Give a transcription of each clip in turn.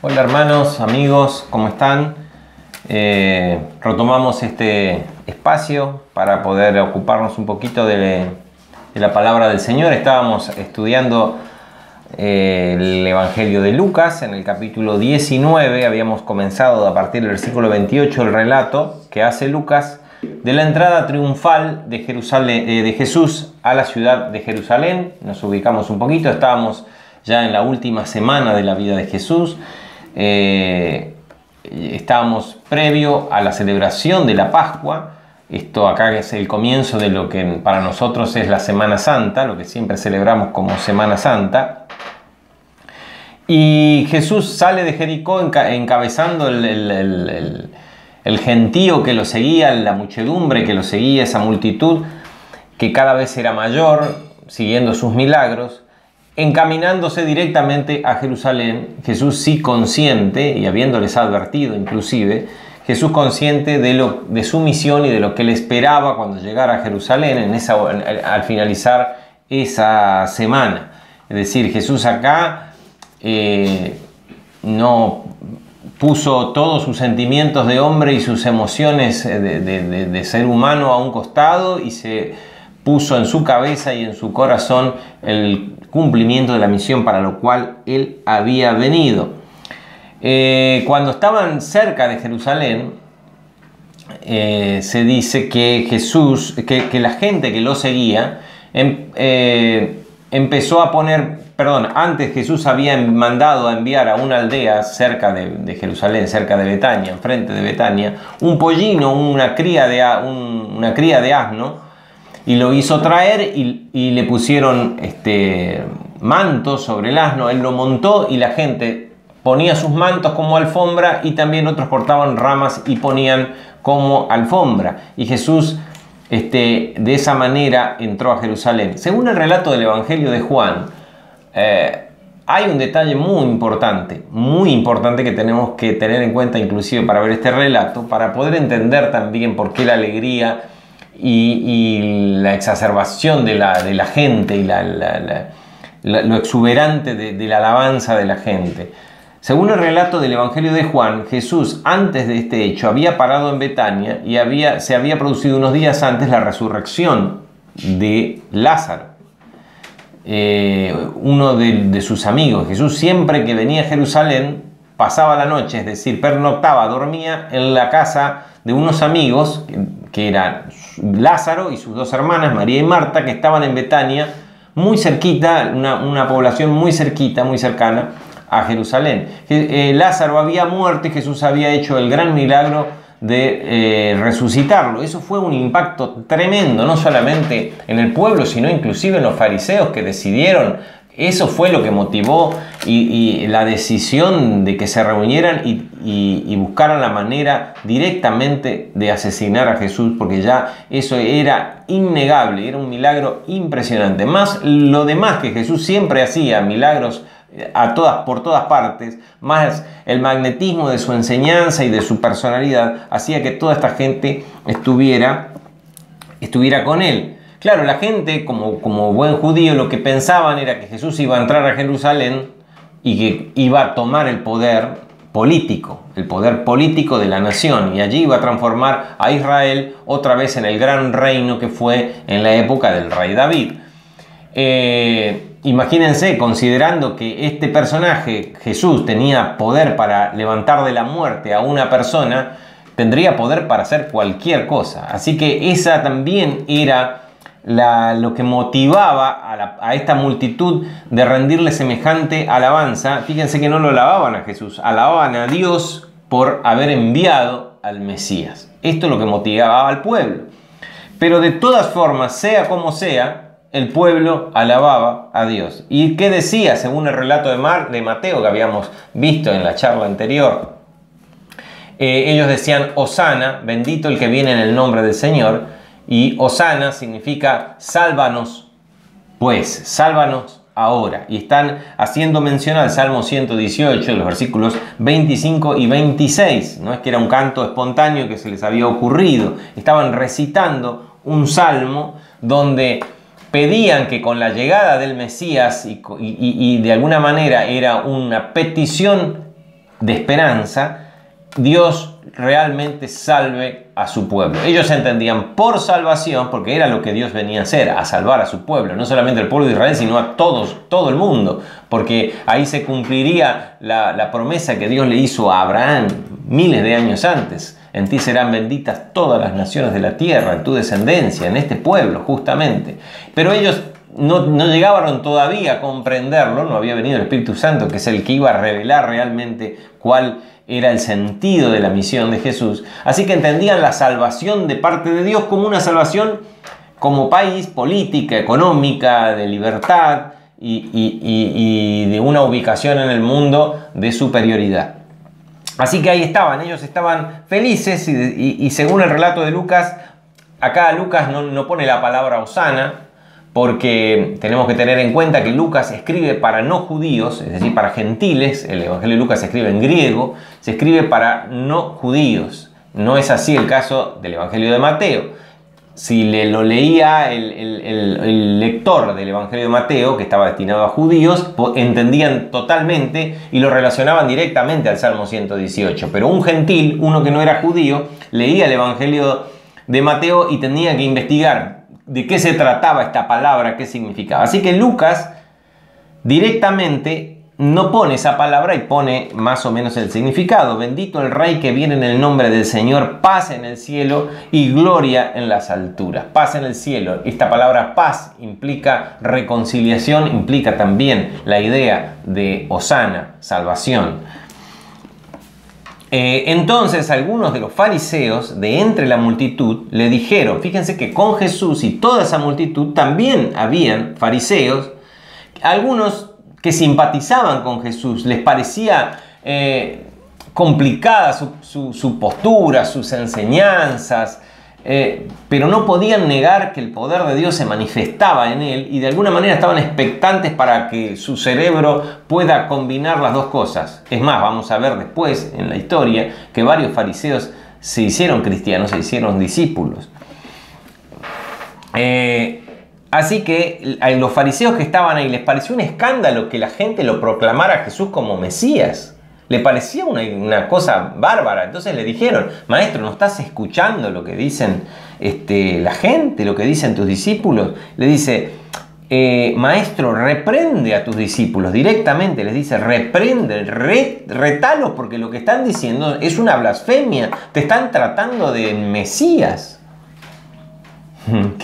Hola hermanos, amigos, ¿cómo están? Retomamos este espacio para poder ocuparnos un poquito de la palabra del Señor. Estábamos estudiando el Evangelio de Lucas en el capítulo 19. Habíamos comenzado a partir del versículo 28 el relato que hace Lucas de la entrada triunfal de Jesús a la ciudad de Jerusalén. Nos ubicamos un poquito, estábamos ya en la última semana de la vida de Jesús. Estábamos previo a la celebración de la Pascua. Esto acá es el comienzo de lo que para nosotros es la Semana Santa, lo que siempre celebramos como Semana Santa. Y Jesús sale de Jericó encabezando el gentío que lo seguía, la muchedumbre que lo seguía, esa multitud que cada vez era mayor, siguiendo sus milagros. Encaminándose directamente a Jerusalén, Jesús sí consciente, y habiéndoles advertido inclusive, Jesús consciente de su misión y de lo que le esperaba cuando llegara a Jerusalén al finalizar esa semana. Es decir, Jesús acá no puso todos sus sentimientos de hombre y sus emociones de ser humano a un costado y se puso en su cabeza y en su corazón el cumplimiento de la misión para lo cual él había venido. Cuando estaban cerca de Jerusalén, se dice que Jesús, que la gente que lo seguía, empezó a poner, antes Jesús había mandado a enviar a una aldea cerca de Jerusalén, cerca de Betania, enfrente de Betania, un pollino, una cría de asno, y lo hizo traer y le pusieron mantos sobre el asno. Él lo montó y la gente ponía sus mantos como alfombra y también otros cortaban ramas y ponían como alfombra. Y Jesús de esa manera entró a Jerusalén. Según el relato del Evangelio de Juan, hay un detalle muy importante que tenemos que tener en cuenta inclusive para ver este relato, para poder entender también por qué la alegría y la exacerbación de la gente y lo exuberante de la alabanza de la gente. Según el relato del Evangelio de Juan, Jesús antes de este hecho había parado en Betania y se había producido unos días antes la resurrección de Lázaro, uno de sus amigos. Jesús siempre que venía a Jerusalén pasaba la noche, es decir, pernoctaba, dormía en la casa de unos amigos que eran Lázaro y sus dos hermanas, María y Marta, que estaban en Betania, muy cerquita, una población muy cercana a Jerusalén. Lázaro había muerto y Jesús había hecho el gran milagro de resucitarlo. Eso fue un impacto tremendo, no solamente en el pueblo, sino inclusive en los fariseos que decidieron. Eso fue lo que motivó y la decisión de que se reunieran y buscaran la manera directamente de asesinar a Jesús, porque ya eso era innegable, era un milagro impresionante. Más lo demás que Jesús siempre hacía, milagros por todas partes, más el magnetismo de su enseñanza y de su personalidad, hacía que toda esta gente estuviera con él. Claro, la gente, como buen judío, lo que pensaban era que Jesús iba a entrar a Jerusalén y que iba a tomar el poder político de la nación, y allí iba a transformar a Israel otra vez en el gran reino que fue en la época del rey David. Imagínense, considerando que este personaje, Jesús, tenía poder para levantar de la muerte a una persona, tendría poder para hacer cualquier cosa. Así que esa también era lo que motivaba a esta multitud de rendirle semejante alabanza. Fíjense que no lo alababan a Jesús, alababan a Dios por haber enviado al Mesías. Esto es lo que motivaba al pueblo. Pero de todas formas, sea como sea, el pueblo alababa a Dios. ¿Y qué decía según el relato de Mateo que habíamos visto en la charla anterior? Ellos decían: Hosana, bendito el que viene en el nombre del Señor. Y Hosana significa sálvanos, pues, sálvanos ahora. Y están haciendo mención al Salmo 118, los versículos 25 y 26. No es que era un canto espontáneo que se les había ocurrido. Estaban recitando un salmo donde pedían que con la llegada del Mesías y de alguna manera era una petición de esperanza, Dios realmente salve a su pueblo. Ellos entendían por salvación, porque era lo que Dios venía a hacer, a salvar a su pueblo, no solamente al pueblo de Israel, sino a todo el mundo, porque ahí se cumpliría la promesa que Dios le hizo a Abraham miles de años antes. En ti serán benditas todas las naciones de la tierra, en tu descendencia, en este pueblo justamente. Pero ellos no llegaron todavía a comprenderlo, no había venido el Espíritu Santo, que es el que iba a revelar realmente cuál era el sentido de la misión de Jesús. Así que entendían la salvación de parte de Dios como una salvación como país, política, económica, de libertad y de una ubicación en el mundo de superioridad. Así que ahí estaban, ellos estaban felices y según el relato de Lucas, acá Lucas no pone la palabra hosana, porque tenemos que tener en cuenta que Lucas escribe para no judíos, es decir, para gentiles. El Evangelio de Lucas se escribe en griego, se escribe para no judíos. No es así el caso del Evangelio de Mateo. Si lo leía el lector del Evangelio de Mateo, que estaba destinado a judíos, entendían totalmente y lo relacionaban directamente al Salmo 118. Pero un gentil, uno que no era judío, leía el Evangelio de Mateo y tenía que investigar de qué se trataba esta palabra, qué significaba. Así que Lucas directamente no pone esa palabra y pone más o menos el significado. Bendito el Rey que viene en el nombre del Señor, paz en el cielo y gloria en las alturas. Paz en el cielo. Esta palabra paz implica reconciliación, implica también la idea de hosana, salvación. Entonces algunos de los fariseos de entre la multitud le dijeron, fíjense que con Jesús y toda esa multitud también habían fariseos, algunos que simpatizaban con Jesús, les parecía complicada su postura, sus enseñanzas, pero no podían negar que el poder de Dios se manifestaba en él y de alguna manera estaban expectantes para que su cerebro pueda combinar las dos cosas. Es más, vamos a ver después en la historia que varios fariseos se hicieron cristianos, se hicieron discípulos. Así que a los fariseos que estaban ahí les pareció un escándalo que la gente lo proclamara a Jesús como Mesías. Le parecía una cosa bárbara. Entonces le dijeron, maestro, ¿no estás escuchando lo que dicen la gente, lo que dicen tus discípulos? Le dice, maestro, reprende a tus discípulos. Directamente les dice, reprende, retalos, porque lo que están diciendo es una blasfemia. Te están tratando de Mesías.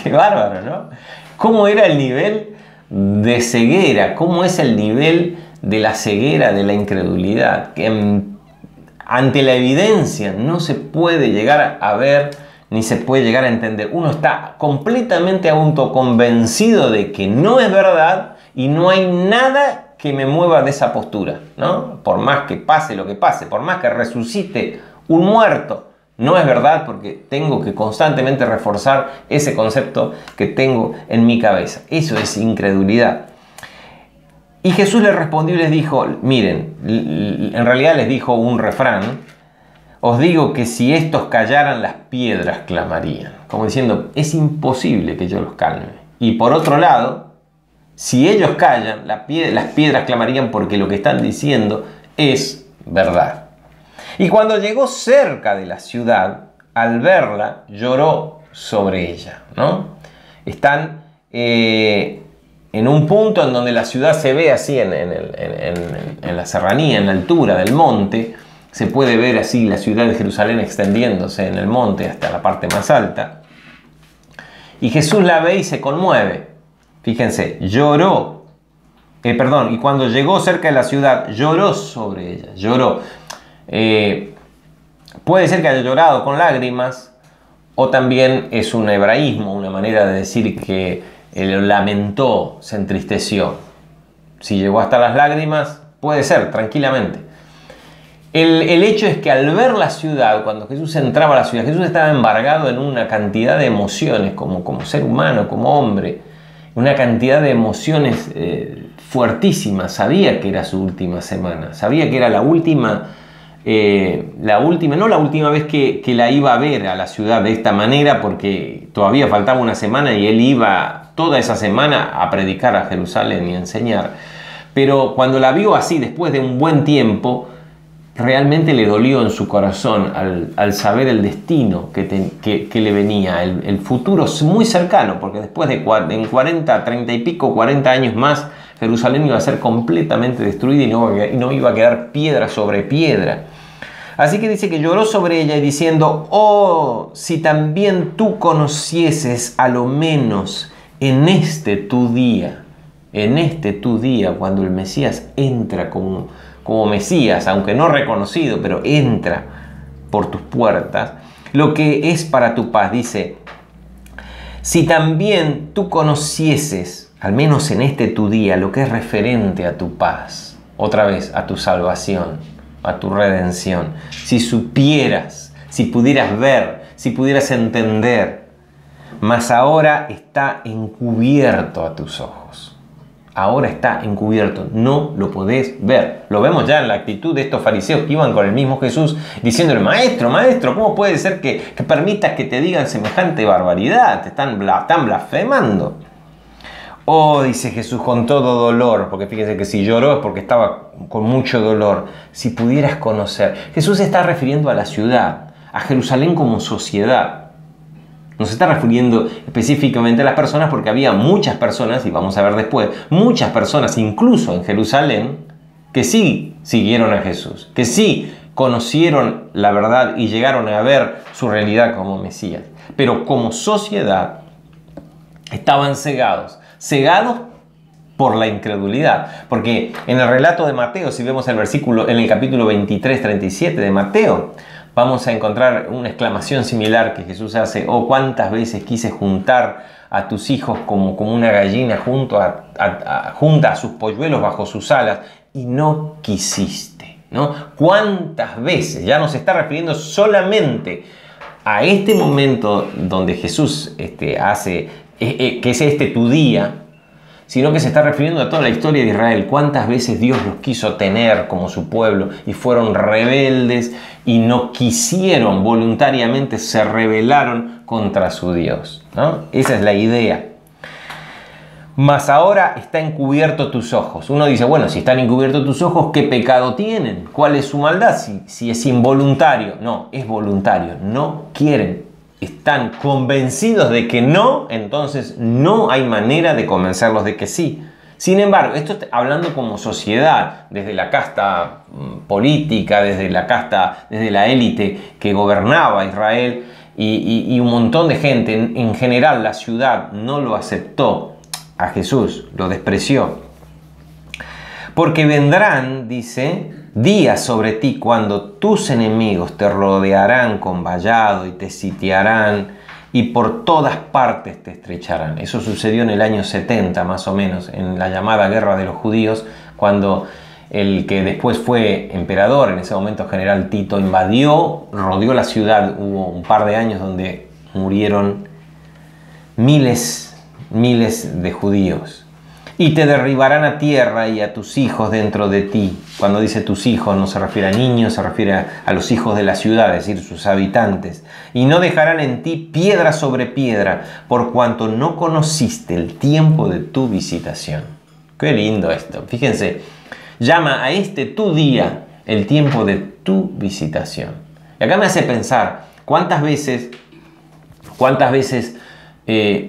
Qué bárbaro, ¿no? ¿Cómo era el nivel de ceguera? ¿Cómo es el nivel de la ceguera, de la incredulidad? Que ante la evidencia no se puede llegar a ver ni se puede llegar a entender. Uno está completamente autoconvencido de que no es verdad y no hay nada que me mueva de esa postura, ¿no? Por más que pase lo que pase, por más que resucite un muerto, no es verdad, porque tengo que constantemente reforzar ese concepto que tengo en mi cabeza. Eso es incredulidad. Y Jesús les respondió y les dijo, miren, en realidad les dijo un refrán, os digo que si estos callaran, las piedras clamarían. Como diciendo, es imposible que yo los calme. Y por otro lado, si ellos callan, las piedras clamarían porque lo que están diciendo es verdad. Y cuando llegó cerca de la ciudad, al verla, lloró sobre ella, ¿no? Están en un punto en donde la ciudad se ve así en la serranía, en la altura del monte. Se puede ver así la ciudad de Jerusalén extendiéndose en el monte hasta la parte más alta. Y Jesús la ve y se conmueve. Fíjense, lloró. Y cuando llegó cerca de la ciudad, lloró sobre ella. Lloró. Puede ser que haya llorado con lágrimas, o también es un hebraísmo, una manera de decir que lamentó, se entristeció. Si llegó hasta las lágrimas, puede ser, tranquilamente. El hecho es que al ver la ciudad, cuando Jesús entraba a la ciudad, Jesús estaba embargado en una cantidad de emociones, como ser humano, como hombre, una cantidad de emociones fuertísimas. Sabía que era su última semana, sabía que era no la última vez que la iba a ver a la ciudad de esta manera, porque todavía faltaba una semana y él iba toda esa semana a predicar a Jerusalén y a enseñar. Pero cuando la vio así, después de un buen tiempo, realmente le dolió en su corazón al saber el destino que le venía, el futuro muy cercano, porque después de 40, 30 y pico, 40 años más, Jerusalén iba a ser completamente destruida y no iba a quedar piedra sobre piedra. Así que dice que lloró sobre ella y diciendo: oh, si también tú conocieses a lo menos en este tu día, cuando el Mesías entra como Mesías, aunque no reconocido, pero entra por tus puertas, lo que es para tu paz. Dice: si también tú conocieses, al menos en este tu día, lo que es referente a tu paz, otra vez a tu salvación, a tu redención, si supieras, si pudieras ver, si pudieras entender, mas ahora está encubierto a tus ojos. Ahora está encubierto, no lo podés ver. Lo vemos ya en la actitud de estos fariseos que iban con el mismo Jesús diciéndole: maestro, maestro, ¿cómo puede ser que permitas que te digan semejante barbaridad? Te están blasfemando. Oh, dice Jesús con todo dolor, porque fíjense que si lloró es porque estaba con mucho dolor. Si pudieras conocer. Jesús se está refiriendo a la ciudad, a Jerusalén como sociedad. No se está refiriendo específicamente a las personas, porque había muchas personas, y vamos a ver después, muchas personas incluso en Jerusalén, que sí siguieron a Jesús, que sí conocieron la verdad y llegaron a ver su realidad como Mesías. Pero como sociedad estaban cegados por la incredulidad. Porque en el relato de Mateo, si vemos el versículo en el capítulo 23, 37 de Mateo, vamos a encontrar una exclamación similar que Jesús hace: oh, cuántas veces quise juntar a tus hijos como una gallina junta a sus polluelos bajo sus alas, y no quisiste, ¿no? ¿Cuántas veces? Ya no se está refiriendo solamente a este momento donde Jesús hace, que es tu día, sino que se está refiriendo a toda la historia de Israel. Cuántas veces Dios los quiso tener como su pueblo y fueron rebeldes y no quisieron, voluntariamente se rebelaron contra su Dios, ¿no? Esa es la idea. Mas ahora está encubierto tus ojos. Uno dice: bueno, si están encubiertos tus ojos, ¿qué pecado tienen? ¿Cuál es su maldad? Si es involuntario. No, es voluntario. No quieren. Están convencidos de que no, entonces no hay manera de convencerlos de que sí. Sin embargo, esto está hablando como sociedad, desde la casta política, desde la élite que gobernaba Israel, y un montón de gente. En general, la ciudad no lo aceptó a Jesús, lo despreció. Porque vendrán, dice, días sobre ti cuando tus enemigos te rodearán con vallado y te sitiarán y por todas partes te estrecharán. Eso sucedió en el año 70 más o menos, en la llamada Guerra de los Judíos, cuando el que después fue emperador, en ese momento general Tito, rodeó la ciudad. Hubo un par de años donde murieron miles de judíos. Y te derribarán a tierra y a tus hijos dentro de ti. Cuando dice tus hijos no se refiere a niños, se refiere a los hijos de la ciudad, es decir, sus habitantes. Y no dejarán en ti piedra sobre piedra, por cuanto no conociste el tiempo de tu visitación. Qué lindo esto. Fíjense, llama a tu día el tiempo de tu visitación. Y acá me hace pensar cuántas veces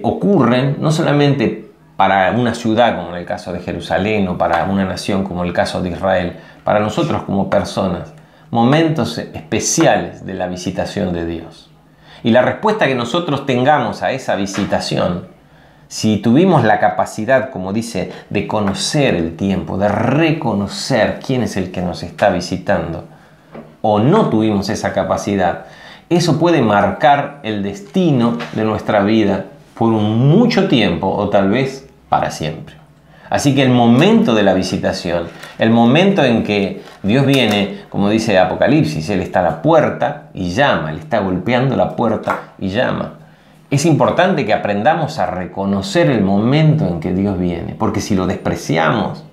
ocurren, no solamente para una ciudad como en el caso de Jerusalén, o para una nación como el caso de Israel, para nosotros como personas, momentos especiales de la visitación de Dios. Y la respuesta que nosotros tengamos a esa visitación, si tuvimos la capacidad, como dice, de conocer el tiempo, de reconocer quién es el que nos está visitando, o no tuvimos esa capacidad, eso puede marcar el destino de nuestra vida por mucho tiempo, o tal vez para siempre. Así que el momento de la visitación, el momento en que Dios viene, como dice Apocalipsis, Él está a la puerta y llama, Él está golpeando la puerta y llama. Es importante que aprendamos a reconocer el momento en que Dios viene, porque si lo despreciamos,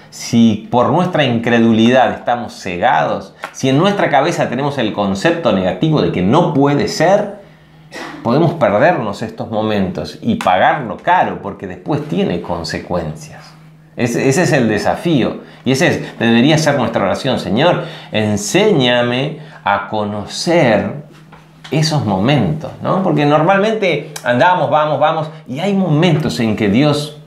si por nuestra incredulidad estamos cegados, si en nuestra cabeza tenemos el concepto negativo de que no puede ser, podemos perdernos estos momentos y pagarlo caro, porque después tiene consecuencias. Ese es el desafío. Y debería ser nuestra oración. Señor, enséñame a conocer esos momentos, ¿no? Porque normalmente andamos, vamos, y hay momentos en que Dios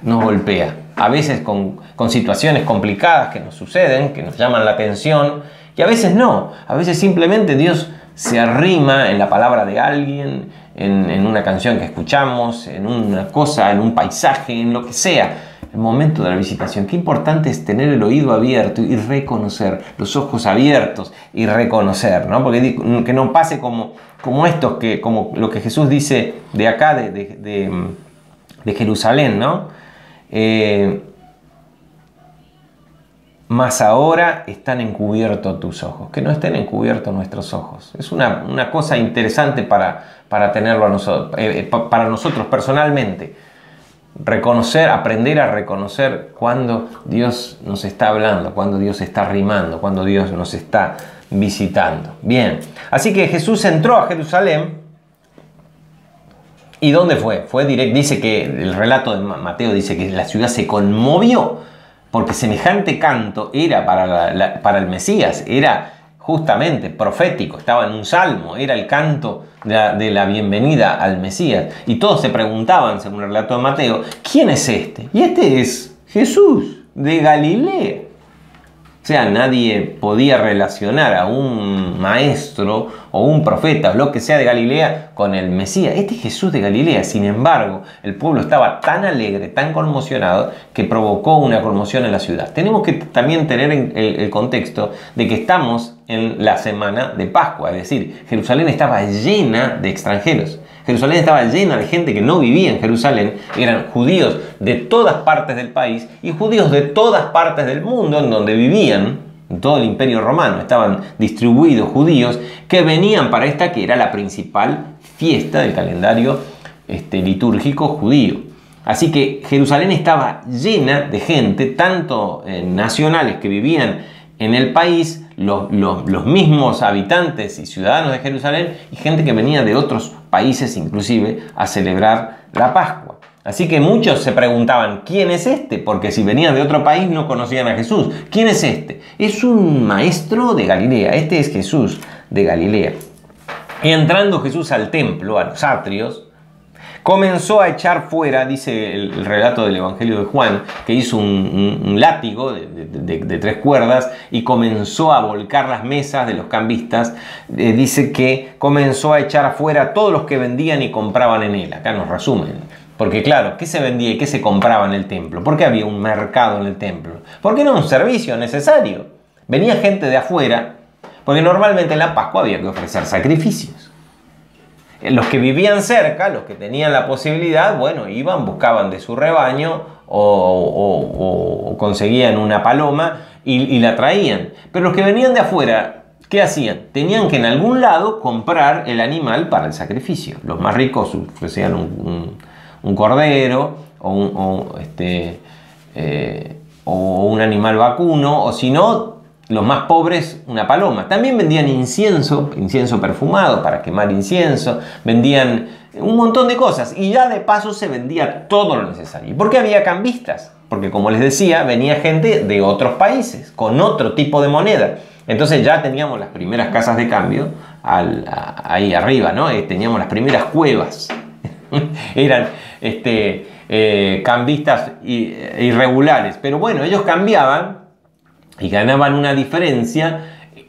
nos golpea. A veces con situaciones complicadas que nos suceden, que nos llaman la atención, y a veces no. A veces simplemente Dios se arrima en la palabra de alguien, en una canción que escuchamos, en una cosa, en un paisaje, en lo que sea. El momento de la visitación. Qué importante es tener el oído abierto y reconocer, los ojos abiertos y reconocer, ¿no? Porque que no pase como lo que Jesús dice de acá, de Jerusalén, ¿no? Mas ahora están encubiertos tus ojos, que no estén encubiertos nuestros ojos. Es una cosa interesante para tenerlo para nosotros personalmente. Aprender a reconocer cuando Dios nos está hablando, cuando Dios está rimando, cuando Dios nos está visitando. Bien, así que Jesús entró a Jerusalén. ¿Y dónde fue? Fue directo. Dice que el relato de Mateo dice que la ciudad se conmovió porque semejante canto era para el Mesías, era justamente profético, estaba en un salmo, era el canto de la bienvenida al Mesías. Y todos se preguntaban, según el relato de Mateo, ¿quién es este? Y este es Jesús de Galilea. O sea, nadie podía relacionar a un maestro o un profeta o lo que sea de Galilea con el Mesías. Este es Jesús de Galilea. Sin embargo, el pueblo estaba tan alegre, tan conmocionado, que provocó una conmoción en la ciudad. Tenemos que también tener el contexto de que estamos en la semana de Pascua. Es decir, Jerusalén estaba llena de extranjeros. Jerusalén estaba llena de gente que no vivía en Jerusalén, eran judíos de todas partes del país y judíos de todas partes del mundo en donde vivían, en todo el Imperio Romano, estaban distribuidos judíos que venían para esta que era la principal fiesta del calendario litúrgico judío. Así que Jerusalén estaba llena de gente, tanto nacionales que vivían en el país, los mismos habitantes y ciudadanos de Jerusalén, y gente que venía de otros países inclusive a celebrar la Pascua. Así que muchos se preguntaban, ¿quién es este? Porque si venían de otro país no conocían a Jesús. ¿Quién es este? Es un maestro de Galilea. Este es Jesús de Galilea. Y entrando Jesús al templo, a los atrios, comenzó a echar fuera, dice el relato del Evangelio de Juan, que hizo un látigo de 3 cuerdas y comenzó a volcar las mesas de los cambistas. Dice que comenzó a echar afuera a todos los que vendían y compraban en él. Acá nos resumen. Porque claro, ¿qué se vendía y qué se compraba en el templo? ¿Por qué había un mercado en el templo? Porque era un servicio necesario. Venía gente de afuera, porque normalmente en la Pascua había que ofrecer sacrificios. Los que vivían cerca, los que tenían la posibilidad, bueno, iban, buscaban de su rebaño o conseguían una paloma y la traían. Pero los que venían de afuera, ¿qué hacían? Tenían que en algún lado comprar el animal para el sacrificio. Los más ricos ofrecían un cordero o un animal vacuno, o si no, los más pobres, una paloma. También vendían incienso perfumado para quemar incienso, vendían un montón de cosas y ya de paso se vendía todo lo necesario. ¿Por qué había cambistas? Porque como les decía, venía gente de otros países con otro tipo de moneda. Entonces ya teníamos las primeras casas de cambio ahí arriba, ¿no? Teníamos las primeras cuevas. Eran cambistas irregulares, pero bueno, ellos cambiaban y ganaban una diferencia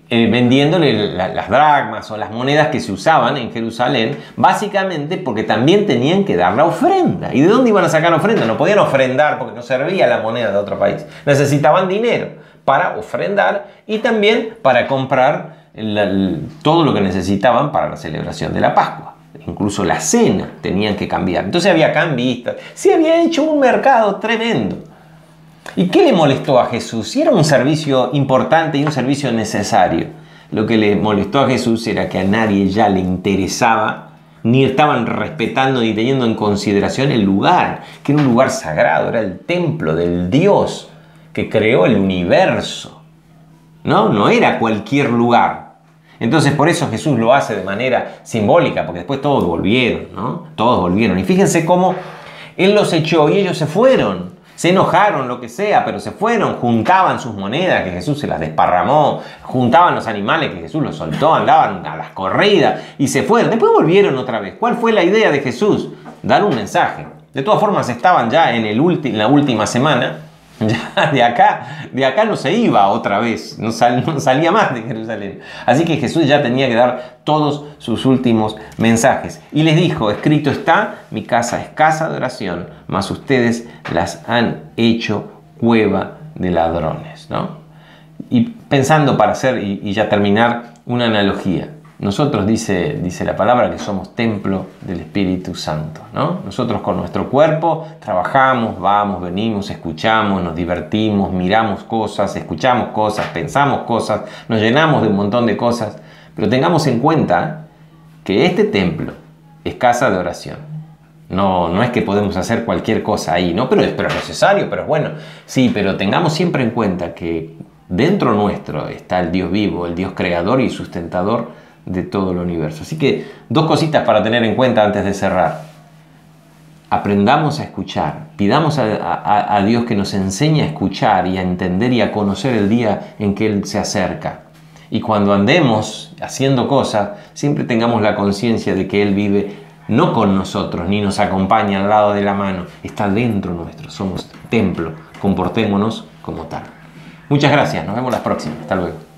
vendiéndole las dracmas o las monedas que se usaban en Jerusalén, básicamente porque también tenían que dar la ofrenda. ¿Y de dónde iban a sacar la ofrenda? No podían ofrendar porque no servía la moneda de otro país. Necesitaban dinero para ofrendar y también para comprar todo lo que necesitaban para la celebración de la Pascua. Incluso la cena tenían que cambiar. Entonces había cambistas. Se había hecho un mercado tremendo. ¿Y qué le molestó a Jesús? Si era un servicio importante y un servicio necesario. Lo que le molestó a Jesús era que a nadie ya le interesaba, ni estaban respetando ni teniendo en consideración el lugar, que era un lugar sagrado, era el templo del Dios que creó el universo. No era cualquier lugar. Entonces por eso Jesús lo hace de manera simbólica, porque después todos volvieron, ¿no? Todos volvieron. Y fíjense cómo Él los echó y ellos se fueron. se enojaron, lo que sea, pero se fueron, juntaban sus monedas que Jesús se las desparramó, juntaban los animales que Jesús los soltó, andaban a las corridas y se fueron. Después volvieron otra vez. ¿Cuál fue la idea de Jesús? Dar un mensaje. De todas formas, estaban ya en la última semana. Ya de acá no se iba otra vez, no salía más de Jerusalén. Así que Jesús ya tenía que dar todos sus últimos mensajes. Y les dijo, escrito está, mi casa es casa de oración, mas ustedes las han hecho cueva de ladrones, ¿no? Y pensando para hacer y ya terminar una analogía. Nosotros dice la palabra que somos templo del Espíritu Santo, ¿no? Nosotros con nuestro cuerpo trabajamos, vamos, venimos, escuchamos, nos divertimos, miramos cosas, escuchamos cosas, pensamos cosas, nos llenamos de un montón de cosas, pero tengamos en cuenta que este templo es casa de oración. No es que podemos hacer cualquier cosa ahí, ¿no? Pero es necesario, pero es bueno. Sí, pero tengamos siempre en cuenta que dentro nuestro está el Dios vivo, el Dios creador y sustentador de todo el universo. Así que 2 cositas para tener en cuenta antes de cerrar. Aprendamos a escuchar, pidamos a Dios que nos enseñe a escuchar y a entender y a conocer el día en que Él se acerca. Y cuando andemos haciendo cosas, siempre tengamos la conciencia de que Él vive no con nosotros, ni nos acompaña al lado de la mano, está dentro nuestro, somos templo, comportémonos como tal. Muchas gracias, nos vemos la próxima, hasta luego.